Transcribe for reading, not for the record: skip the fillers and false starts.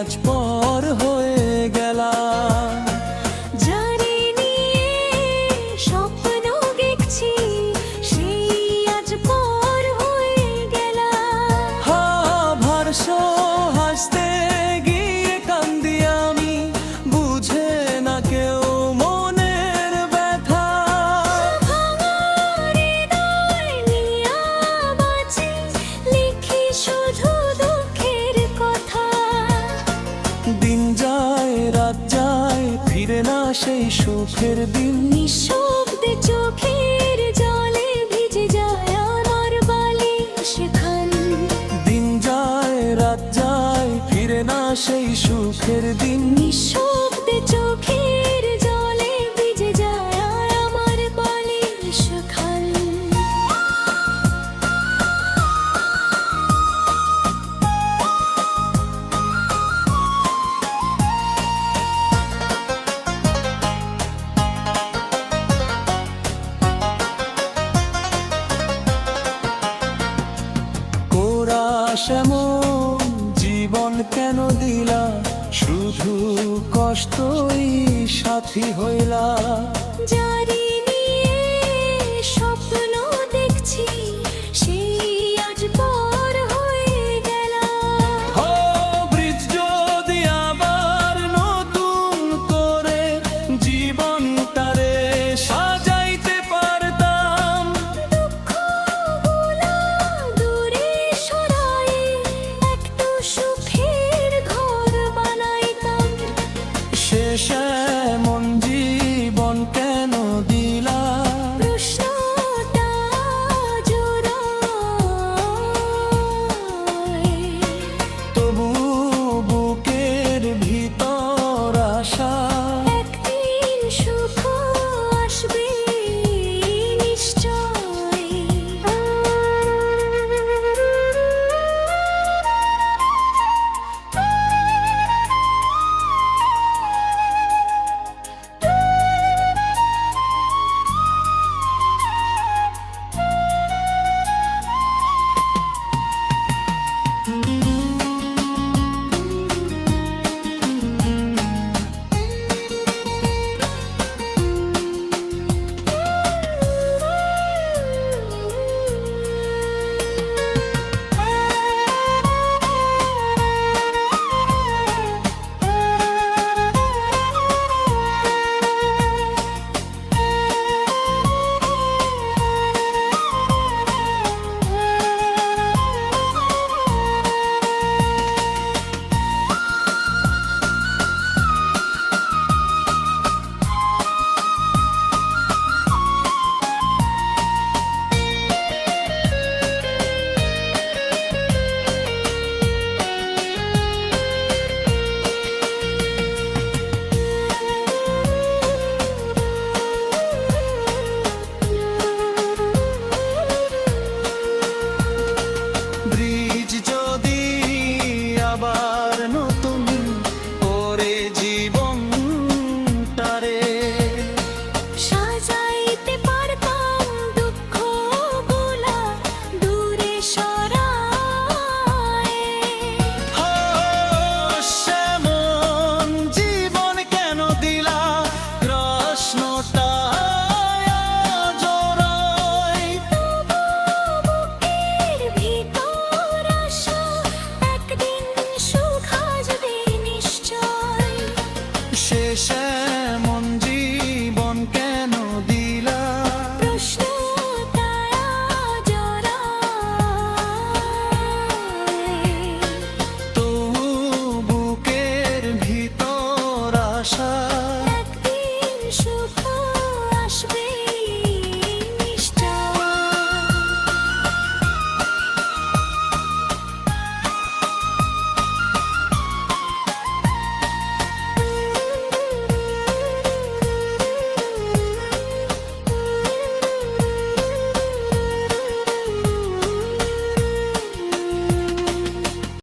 আজ পর হয়ে গেলা। যারে নিয়ে স্বপ্ন দেখছি সেই আজ পর হয়ে গেলা। ভারসো হাসতে গিয়ে কান্দি আমি, বুঝে না কেউ মনের ব্যথা। ভাঙা হৃদয় নিয়া বাঁচি, লিখি শুধু দুঃখের কথা। দিন যায় রাত যায়, ফিরে না সেই সুখের দিন। নিঃশব্দে চোখের জলে ভিজে যায় আমার বালিশ খান। দিন যায় রাত যায়, ফিরে না সেই সুখের দিন। নিঃশব্দে চোখের জলে ভিজে যায় আমার বালিশ খান। সেমন জীবন কেন দিলা, শুধু কষ্টই সাথী হইলা। জানি